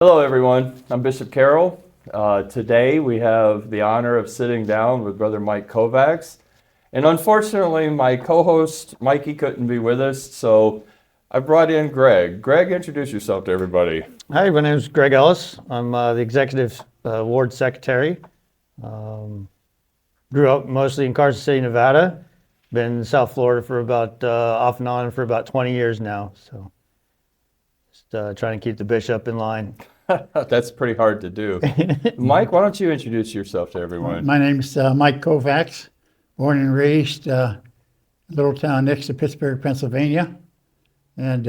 Hello, everyone. I'm Bishop Carroll. Today we have the honor of sitting down with Brother Mike Kovacs. And unfortunately, my co-host, Mikey, couldn't be with us, so I brought in Greg. Greg, introduce yourself to everybody. Hi, my name is Greg Ellis. I'm the executive ward secretary. Grew up mostly in Carson City, Nevada. Been in South Florida for about, off and on for about 20 years now. So just trying to keep the bishop in line. That's pretty hard to do. Mike, why don't you introduce yourself to everyone? My name is Mike Kovacs, born and raised a little town next to Pittsburgh, Pennsylvania, and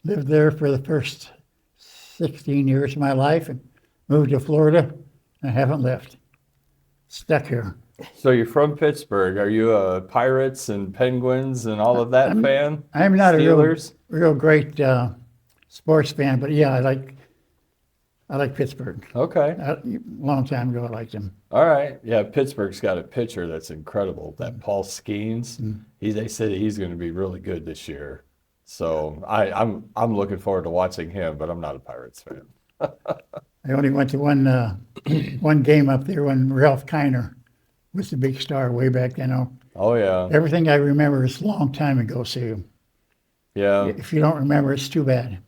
lived there for the first 16 years of my life and moved to Florida and haven't left. Stuck here. So you're from Pittsburgh. Are you a Pirates and Penguins and all of that fan? I'm not Steelers? a real great sports fan, but yeah, I like Pittsburgh. Okay. A long time ago, I liked them. All right. Yeah, Pittsburgh's got a pitcher that's incredible. That Paul Skeens. They said he's going to be really good this year. So I'm looking forward to watching him, but I'm not a Pirates fan. I only went to one game up there when Ralph Kiner was the big star way back then. Oh yeah. Everything I remember is a long time ago, so Yeah. if you don't remember, it's too bad.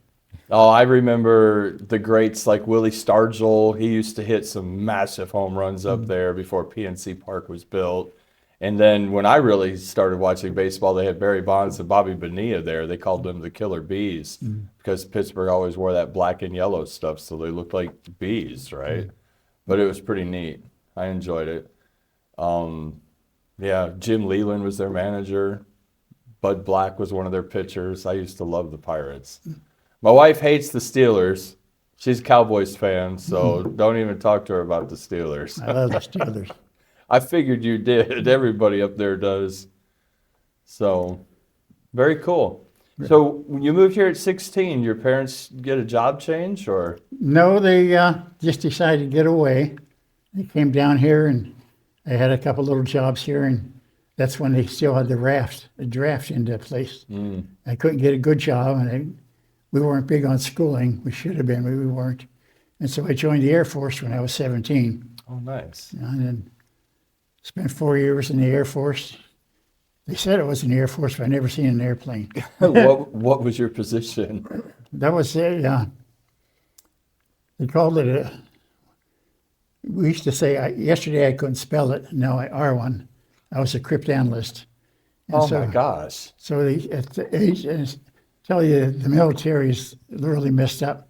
Oh, I remember the greats like Willie Stargell. He used to hit some massive home runs up there before PNC Park was built. And then when I really started watching baseball, they had Barry Bonds and Bobby Bonilla there. They called them the Killer Bees because Pittsburgh always wore that black and yellow stuff, so they looked like bees, right? But it was pretty neat. I enjoyed it. Yeah, Jim Leland was their manager. Bud Black was one of their pitchers. I used to love the Pirates. My wife hates the Steelers. She's a Cowboys fan, so don't even talk to her about the Steelers. I love the Steelers. I figured you did. Everybody up there does. So, very cool. So, when you moved here at 16, your parents get a job change, or? No, they just decided to get away. They came down here, and I had a couple little jobs here, and that's when they still had the draft into place. I couldn't get a good job, and we weren't big on schooling. We should have been, but we weren't. And so I joined the Air Force when I was 17. Oh, nice. And then spent 4 years in the Air Force. They said it was in the Air Force, but I never seen an airplane. What was your position? That was they called it we used to say, yesterday I couldn't spell it, now I are one. I was a cryptanalyst. And Oh my gosh. So at the age, and tell you the military is really messed up.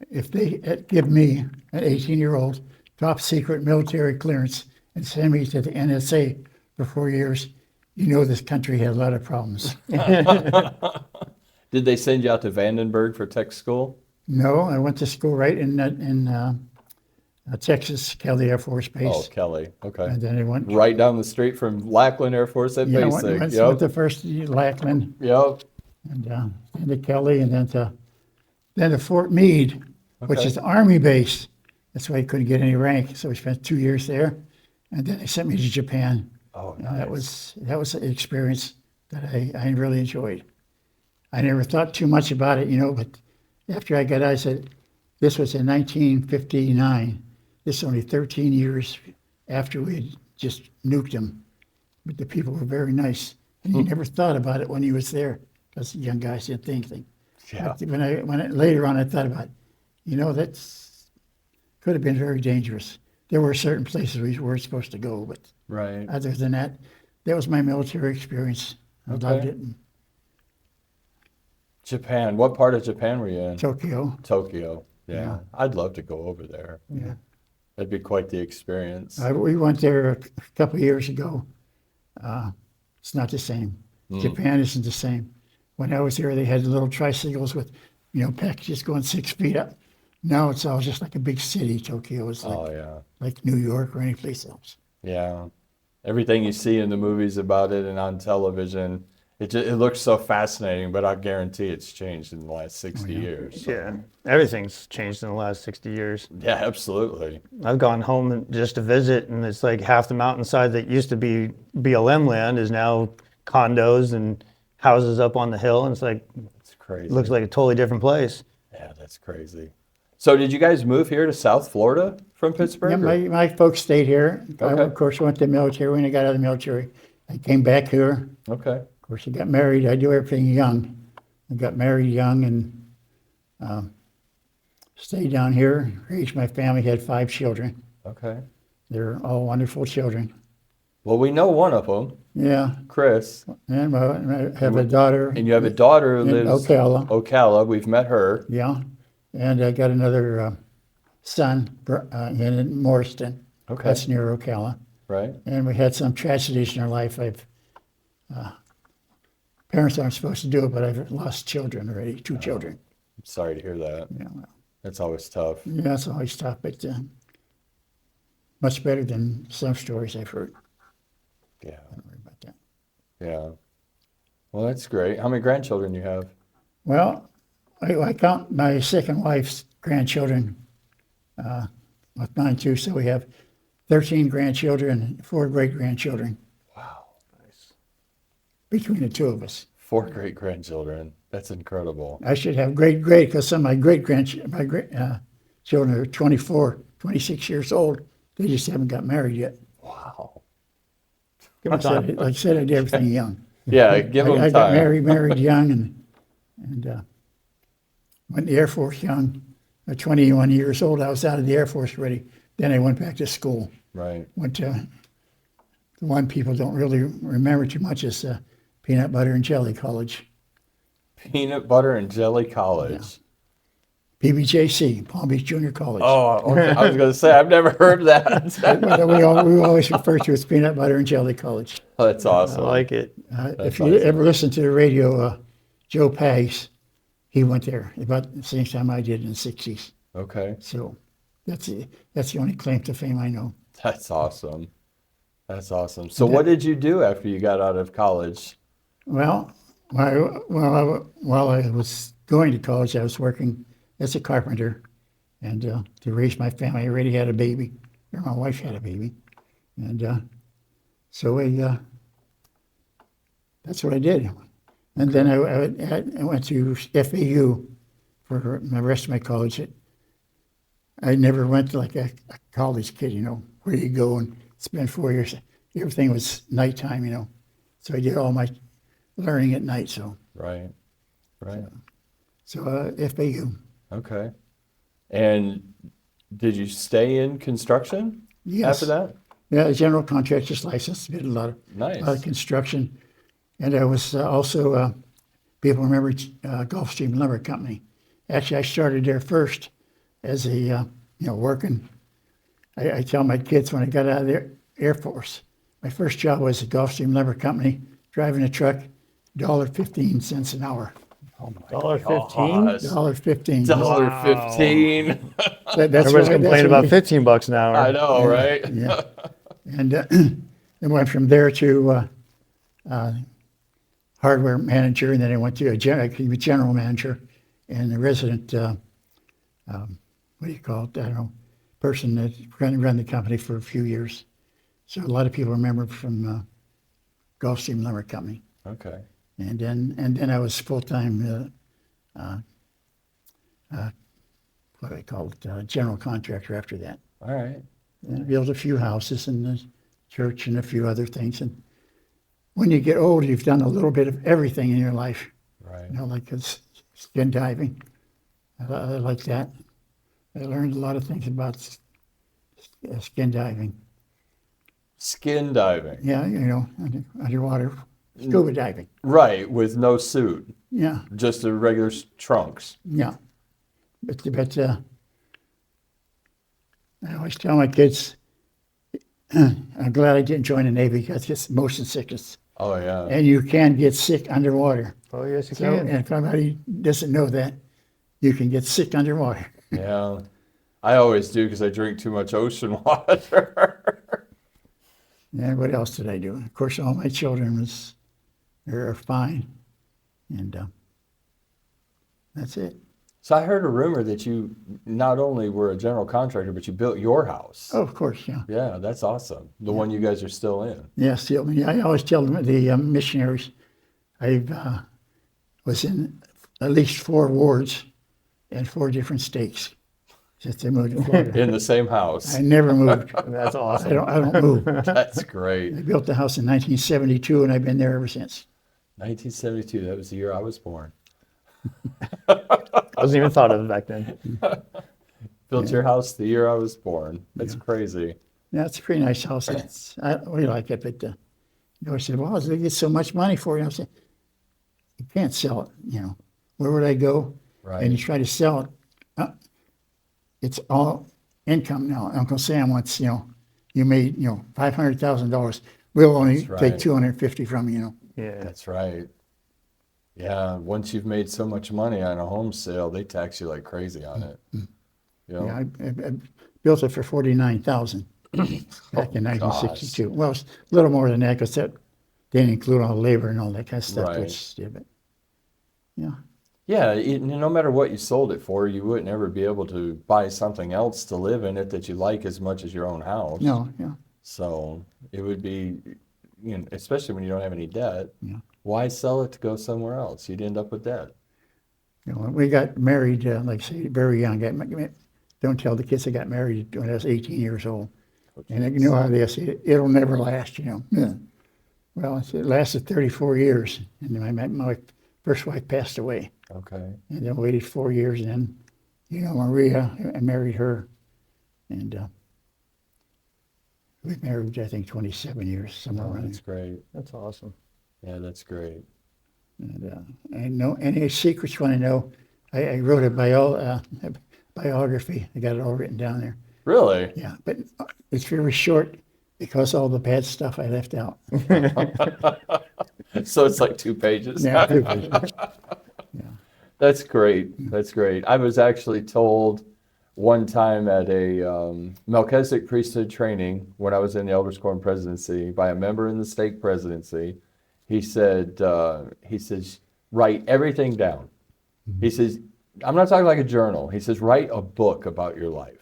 If they give me, an 18-year-old, top secret military clearance and send me to the NSA for 4 years, you know this country had a lot of problems. Did they send you out to Vandenberg for tech school? No, I went to school right in Texas, Kelly Air Force Base. Oh, Kelly. Okay. And then I went Right down the street from Lackland Air Force at yeah, Basic. went Yep. to first Lackland Yep. and to Kelly and then to Fort Meade, which Okay. is the Army base. That's why I couldn't get any rank. So I spent 2 years there, and then they sent me to Japan. Oh, And nice. that was an experience that I really enjoyed. I never thought too much about it, but after I got out, I said, this was in 1959. This is only 13 years after we had just nuked them. But the people were very nice. And you never thought about it when you was there, because young guys didn't think anything. Yeah. But later on I thought about, that's could have been very dangerous. There were certain places we weren't supposed to go, but Right. other than that, that was my military experience. I loved it. And Japan. What part of Japan were you in? Tokyo. Tokyo. Yeah. Yeah. I'd love to go over there. Yeah. That'd be quite the experience. We went there a couple of years ago. It's not the same. Japan isn't the same. When I was there, they had little tricycles with, packages going 6 feet up. Now it's all just like a big city. Tokyo is Oh, yeah. like New York or any place else. Yeah. Everything you see in the movies about it and on television, it looks so fascinating, but I guarantee it's changed in the last 60 years. So. Yeah, everything's changed in the last 60 years. Yeah, absolutely. I've gone home just to visit, and it's like half the mountainside that used to be BLM land is now condos and houses up on the hill, and it's like, It's crazy. it looks like a totally different place. Yeah, that's crazy. So did you guys move here to South Florida from Yeah, Pittsburgh? my folks stayed here. I, Okay. of course, went to the military. When I got out of the military, I came back here. Okay. Of course, I got married. I do everything young. I got married young and stayed down here, raised my family, had 5 children. Okay. They're all wonderful children. Well, we know one of them, Yeah, Chris, and I have a daughter and you have a daughter who in lives Ocala. Ocala. We've met her. Yeah, and I got another son in Morriston. Okay. That's near Ocala. Right. And we had some tragedies in our life. Parents aren't supposed to do it, but I've lost children already, 2 children. I'm sorry to hear that. Yeah, That's always tough. yeah, it's always tough, but much better than some stories I've heard. Yeah. Don't worry about that. Yeah. Well, that's great. How many grandchildren you have? Well, I count my second wife's grandchildren with mine too, so we have 13 grandchildren and 4 great-grandchildren Wow. Nice. between the 2 of us. 4 great grandchildren. That's incredible. I should have great because some of my children are 24, 26 years old. They just haven't got married yet. Wow. Give 'em time. Like I said, I did everything young. Yeah, give them I time. got married young, and went to the Air Force young. At 21 years old, I was out of the Air Force already. Then I went back to school. Right. Went to the one people don't really remember too much is Peanut Butter and Jelly College, Peanut butter and jelly college. PBJC, Palm Beach Junior College. Oh, okay. I was going to say I've never heard that. But we always refer to it as Peanut Butter and Jelly College. That's I awesome. like it. If you awesome. ever listen to the radio, Joe Pags, he went there about the same time I did in the 60s. Okay. So that's the only claim to fame I know. That's awesome. That's awesome. So what did you do after you got out of college? Well, while I was going to college, I was working as a carpenter, and to raise my family, I already had a baby, or my wife had a baby, and so that's what I did. And then I went to FAU for the rest of my college. I never went like a college kid, where you go and spend 4 years. Everything was nighttime, so I did all my learning at night. So Right. Right. FAU. Okay. And did you stay in construction Yes. after that? Yeah, a general contractor's license. Did a lot of Nice. construction, and I was also people remember Gulfstream Lumber Company. Actually, I started there first as a working. I tell my kids when I got out of the Air Force, my first job was at Gulfstream Lumber Company, driving a truck, $1.15 an hour. $1.15? Gosh. $1.15. $1.15. That's Everybody's what- complaining what about we- $15 an hour. I know, right? Yeah, and then went from there to hardware manager, and then I went to a general manager and a resident. What do you call it? I don't know. Person that run the company for a few years. So a lot of people remember from Gulfstream Lumber Company. Okay. And then I was full time. What do I call it? General contractor after that. All right. And I built a few houses in the church and a few other things. And when you get old, you've done a little bit of everything in your life. Right. Like skin diving. I like that. I learned a lot of things about skin diving. Skin diving. Yeah, underwater scuba diving. Right, with no suit, Yeah, just the regular trunks. yeah. But I always tell my kids, I'm glad I didn't join the Navy because it's motion sickness. Oh yeah. And you can get sick underwater. Oh, yes, you So, can. and if somebody doesn't know that, you can get sick underwater. Yeah. I always do because I drink too much ocean water. And what else did I do? Of course, all my children are fine. And that's it. So I heard a rumor that you not only were a general contractor, but you built your house. Oh, of course, yeah. Yeah, that's awesome. The one you guys are still in. Yeah, still, I always tell them, the missionaries, I was in at least 4 wards in 4 different states. since I moved to Florida. In the same house. I never moved. That's awesome. I don't move. That's great. I built the house in 1972, and I've been there ever since. 1972, that was the year I was born. I wasn't even thought of it back then. Built your house the year I was born. That's crazy. Yeah, it's a pretty nice house. We like it, but I said, well, they get so much money for it. I said, you can't sell it, Where would I go? Right. And you try to sell it. It's all income now. Uncle Sam wants, you made, $500,000. We'll only That's right. take 250 from you, Yeah. That's right. Yeah, once you've made so much money on a home sale, they tax you like crazy on it. Yeah, I built it for 49,000 back in 1962. Well, it's a little more than that because that didn't include all the labor and all that kind of stuff. Right. Which, yeah, but yeah, Yeah, no matter what you sold it for, you wouldn't ever be able to buy something else to live in it that you like as much as your own house. no, yeah, So it would be, especially when you don't have any debt, Yeah. why sell it to go somewhere else? You'd end up with debt. We got married, like I say, very young. Don't tell the kids I got married when I was 18 years old. And you know how they say, it'll never last, Yeah. Well, it lasted 34 years. And then my first wife passed away. Okay. And then waited 4 years. And then, Maria, I married her. And we married, I think, 27 years, somewhere Oh, around that's great. That's awesome. Yeah, that's great. there. And no, any secrets you want to know, I wrote a biography. I got it all written down there. Really? Yeah, but it's very short because all the bad stuff I left out. So it's like 2 pages. Yeah, That's great. That's great. I was actually told one time at a Melchizedek priesthood training when I was in the Elders Quorum presidency by a member in the stake presidency. He said, write everything down. He says, I'm not talking like a journal. He says, write a book about your life.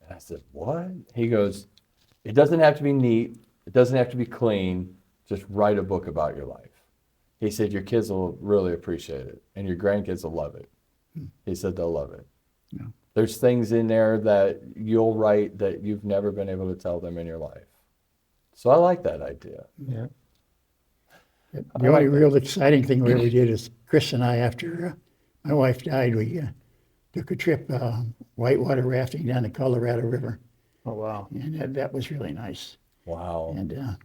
And I said, what? He goes, it doesn't have to be neat. It doesn't have to be clean. Just write a book about your life. He said, your kids will really appreciate it, and your grandkids will love it. He said they'll love it. Yeah. There's things in there that you'll write that you've never been able to tell them in your life. So I like that idea. Yeah. The only real exciting thing we ever did is Chris and I, after my wife died, we took a trip whitewater rafting down the Colorado River, Oh, wow. and that was really nice. Wow. And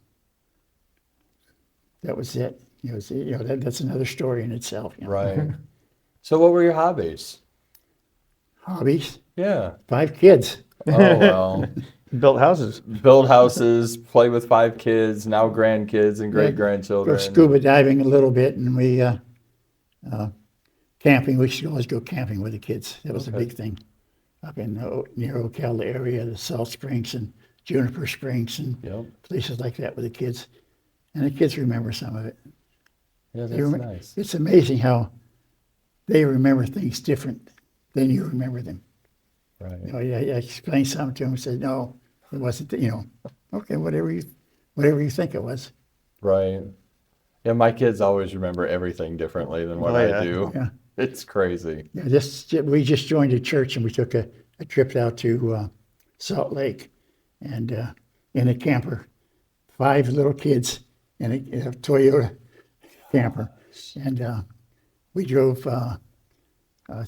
that was it. That's another story in itself. Right. So what were your hobbies? Hobbies, Yeah. 5 kids. Oh, well. Built houses. Build houses, play with 5 kids, now grandkids and great-grandchildren. Go scuba diving a little bit, and we camping. We should always go camping with the kids. That was a Okay. big thing up in near Ocala area, the Salt Springs and Juniper Springs and Yep. places like that with the kids. And the kids remember some of it. Yeah, They that's rem- nice. It's amazing how they remember things different than you remember them. Right. I explained something to them and said, no, it wasn't, okay, whatever you think it was. Right. Yeah, my kids always remember everything differently than what Oh, I yeah. do. Yeah. It's crazy. Yeah, we just joined a church and we took a trip out to Salt Lake, and in a camper, 5 little kids in a Toyota camper, and we drove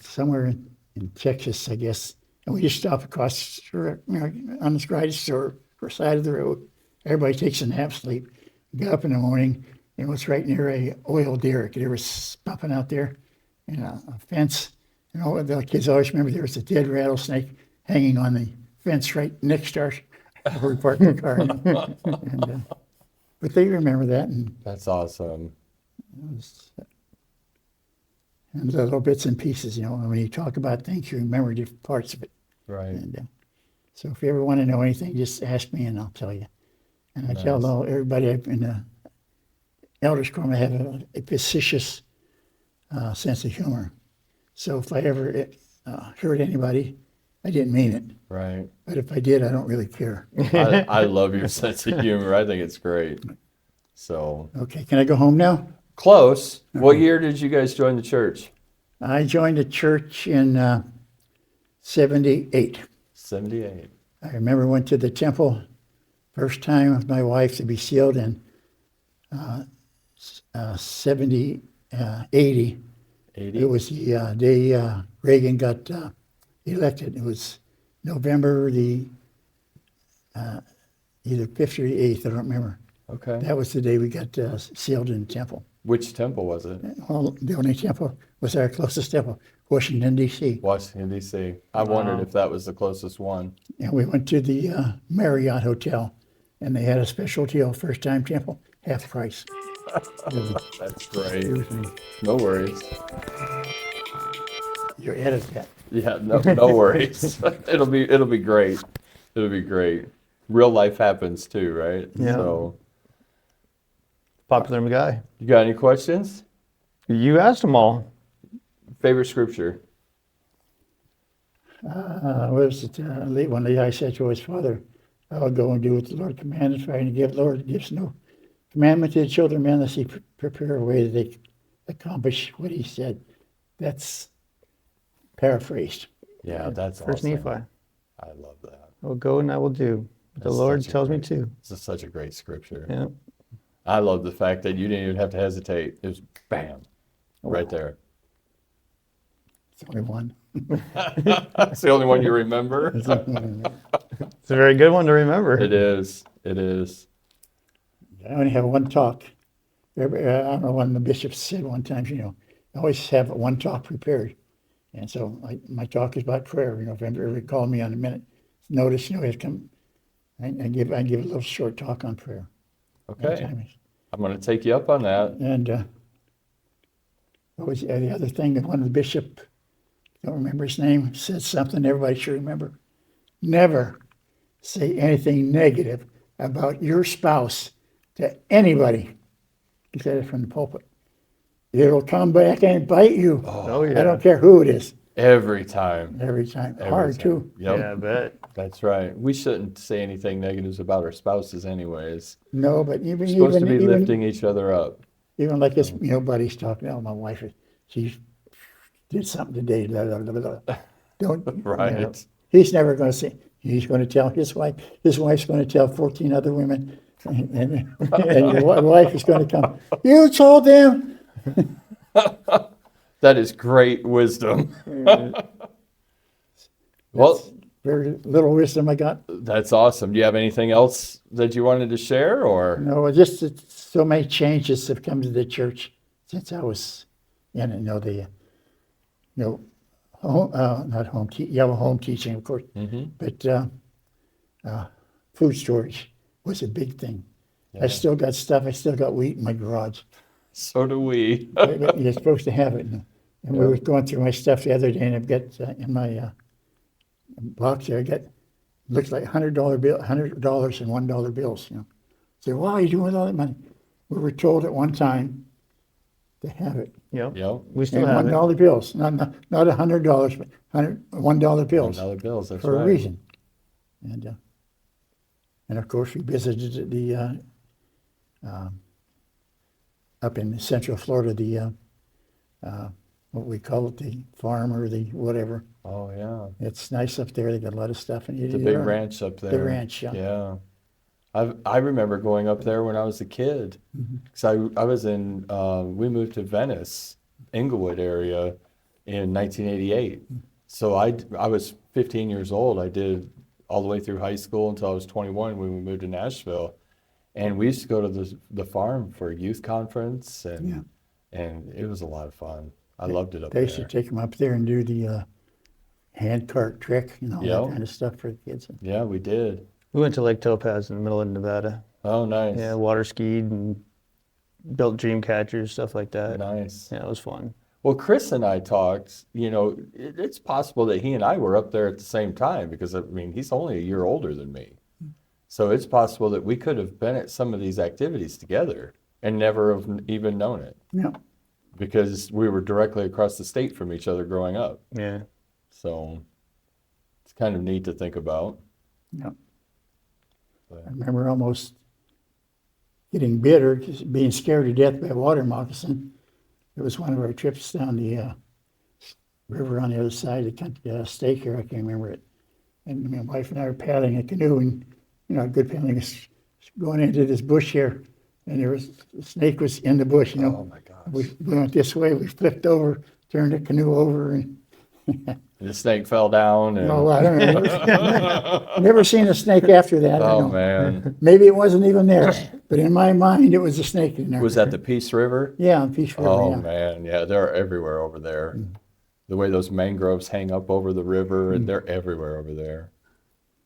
somewhere in Texas, I guess, and we just stopped across on the side of the road. Everybody takes a nap, sleep. Got up in the morning, and it was right near a oil derrick. There was pumping out there, and a fence. And all the kids always remember there was a dead rattlesnake hanging on the fence right next to our where we parked the car. But they remember that, and That's little bits and pieces. When you talk about things, you remember different parts of it. right. And so if you ever want to know anything, just ask me and I'll tell you. And I tell everybody in the Elders Quorum I have a facetious sense of humor. So if I ever hurt anybody, I didn't mean it. Right. But if I did, I don't really care. I love your sense of humor. I think it's great. So Okay, can I go home now? close. What year did you guys join the church? I joined the church in 78. 78. I remember went to the temple first time with my wife to be sealed in 70, 80. 80. It was the day Reagan got elected. It was November the either 5th or the 8th, I don't remember. Okay. That was the day we got sealed in the temple. Which temple was it? Well, the only temple was our closest temple, Washington, D.C. Washington, D.C. I wondered if that was the closest one. And we went to the Marriott Hotel, and they had a special deal, first time temple, half price. That's great. No worries. You're ahead of that. Yeah, no worries. It'll be great. It'll be great. Real life happens too, right? Yeah. So, Popular guy. you got any questions? You asked them all. Favorite scripture? What was it? One of the guys said to his father, I will go and do what the Lord commanded, trying to give. Lord gives no commandment to the children of men unless he prepare a way that they accomplish what he said. That's paraphrased. Yeah, that's First awesome. Nephi. I love that. I will go and I will do. What the That's Lord such a tells me great- to. This is such a great scripture. Yeah. I love the fact that you didn't even have to hesitate. It was bam, right there. It's only one. That's the only one you remember. It's a very good one to remember. It is. It is. I only have one talk. I don't know, one of the bishops said one time, I always have one talk prepared. And so my talk is about prayer. If anybody call me on a minute notice, I come, I give a little short talk on prayer. Okay. I'm going to take you up on that. And what was the other thing that one of the bishop, don't remember his name, said something everybody should remember. Never say anything negative about your spouse to anybody. He said it from the pulpit. It'll come back and bite you. Oh, yeah. I don't care who it is. Every time. Every time. Every Hard time. too. Yep. Yeah, I bet. That's right. We shouldn't say anything negatives about our spouses anyways. No, but We're supposed to be even lifting each other up. even like this, buddy's talking. Oh, my wife, she did something today. Blah, blah, blah, blah. Don't. Right. He's never going to say. He's going to tell his wife. His wife's going to tell 14 other women, and your wife is going to come. You told them. That is great wisdom. Well, Very little wisdom I got. that's awesome. Do you have anything else that you wanted to share, or? No, just that so many changes have come to the church since I was in it. Not home. You have a home teaching, of course, but food storage was a big thing. Yeah. I still got stuff. I still got wheat in my garage. So do we. You're supposed to have it. And we were going through my stuff the other day, and I've got in my box there, I got looks like $100 bill, $100 and $1 bills. Say, why are you doing with all that money? We were told at one time to have it. Yep. Yep. We still And have it. $1 bills, not $100, but $1 bills $1 bills, that's for right. a reason. And of course, we visited the up in Central Florida, the what we call it, the farm or the whatever. Oh, yeah. It's nice up there. They got a lot of stuff. And The big ranch up there. The ranch, yeah. Yeah. I remember going up there when I was a kid. Because I was in, we moved to Venice, Inglewood area in 1988. So I was 15 years old. I did all the way through high school until I was 21 when we moved to Nashville. And we used to go to the farm for a youth conference, and it was a lot of fun. I loved it up They there. used to take them up there and do the hand cart trick, that Yep. kind of stuff for the kids. Yeah, we did. We went to Lake Topaz in the middle of Nevada. Oh, nice. Yeah, water skied and built dream catchers, stuff like that. Nice. Yeah, it was fun. Well, Chris and I talked, it's possible that he and I were up there at the same time because, he's only a year older than me. So it's possible that we could have been at some of these activities together and never have even known it Yeah. because we were directly across the state from each other growing up. Yeah. So it's kind of neat to think about. Yeah. But- I remember almost getting bitter, being scared to death by a water moccasin. It was one of our trips down the river on the other side, the stake here, I can't remember it. And my wife and I were paddling a canoe, and good paddling is going into this bush here, and the snake was in the bush. Oh my gosh. We went this way, we flipped over, turned the canoe over, and The snake fell down and I don't know. Never seen a snake after that. I oh know. man. Maybe it wasn't even there, but in my mind, it was a snake in there. Was that the Peace River? Yeah, on Peace River. Oh yeah. man, yeah, they're everywhere over there. The way those mangroves hang up over the river, and they're everywhere over there.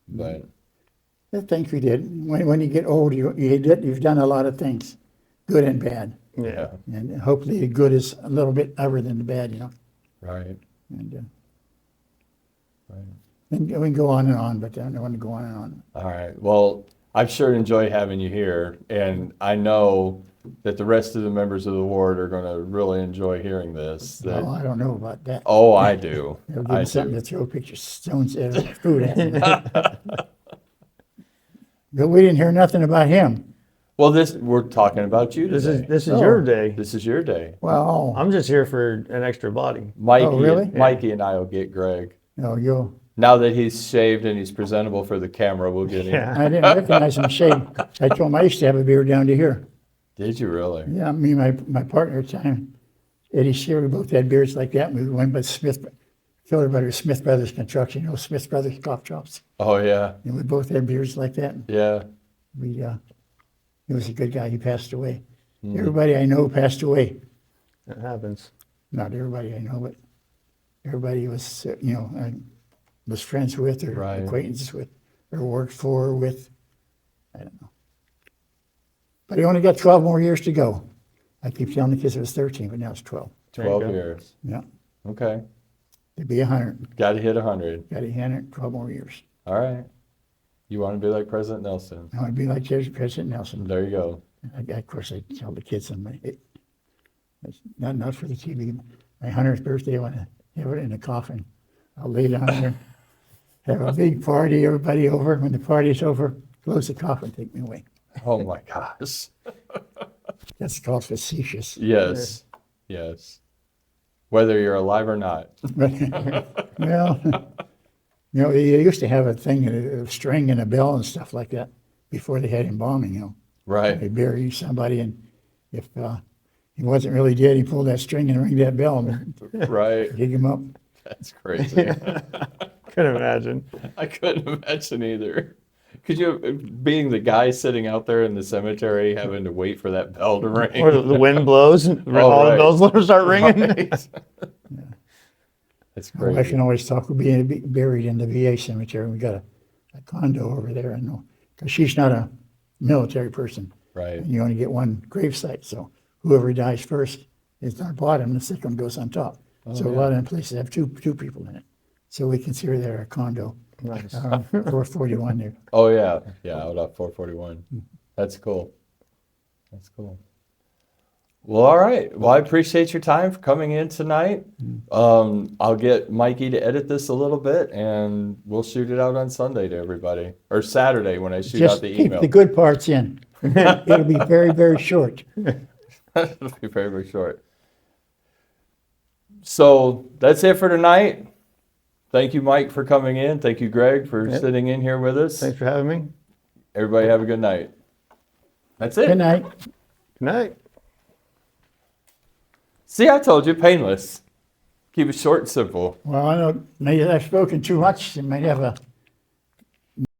But The things we did. When you get old, you've done a lot of things, good and bad. yeah, And hopefully the good is a little bit other than the bad, right, And, right. and we can go on and on, but I don't want to go on and on. All right. Well, I've sure enjoyed having you here, and I know that the rest of the members of the ward are going to really enjoy hearing this. That, Oh, I don't know about that. oh, I do. They'll give I me something do. to throw pictures, stones at food at. But we didn't hear nothing about him. Well, we're talking about you This today. is Oh. your day. This is your day. Well, I'm just here for an extra body. Mikey, Oh, really? Mikey and I will get Greg. no, you'll. Now that he's shaved and he's presentable for the camera, we'll get him. Yeah. I didn't recognize him shaved. I told him I used to have a beard down to here. Did you really? Yeah, me and my partner at the time, Eddie Shearer, we both had beards like that. We went by Killer Brothers, Smith Brothers Construction, Smith Brothers Cough Drops. Oh yeah, And we both had beards like that. yeah. He was a good guy. He passed away. Hmm. Everybody I know passed away. It happens. Not everybody I know, but everybody was, I was friends with or Right. acquaintances with or worked for or with. I don't know. But he only got 12 more years to go. I keep telling the kids it was 13, but now it's 12. There you 12 go. years. Yeah. Okay. To be 100. Got to hit 100. Got 100, 12 more years. All right. You want to be like President Nelson. I want to be like President Nelson. There you go. Of course, I tell the kids, it's not for the TV. My 100th birthday, I want to have it in a coffin. I'll lay down there, have a big party, everybody over. When the party's over, close the coffin, take me away. Oh my gosh. That's called facetious. Yes. Yes. Whether you're alive or not. Well, they used to have a thing, a string and a bell and stuff like that before they had embalming, Right. They bury somebody, and if he wasn't really dead, he pulled that string and rang that bell and Right. dig him up. That's crazy. Couldn't imagine. I couldn't imagine either. Could you, being the guy sitting out there in the cemetery, having to wait for that bell to ring? Or the wind blows, and all right. the bells start ringing. Right. That's My wife crazy. can always talk about being buried in the VA cemetery. We got a condo over there, I know, because she's not a military person. Right. And you only get one grave site, so whoever dies first is on bottom, the second one goes on top. So a lot of them places have two people in it. So we consider that a condo. Nice. 441 there. Oh yeah. Yeah, out off 441. That's cool. That's cool. Well, all right. Well, I appreciate your time for coming in tonight. I'll get Mikey to edit this a little bit, and we'll shoot it out on Sunday to everybody, or Saturday when I shoot Just out the keep email. the good parts in. It'll be very, very short. It'll be very, very short. So that's it for tonight. Thank you, Mike, for coming in. Thank you, Greg, for Yep. sitting in here with us. Thanks for having me. Everybody have a good night. That's it. Good night. Good night. See, I told you, painless. Keep it short and simple. Well, I know maybe I've spoken too much. You might have a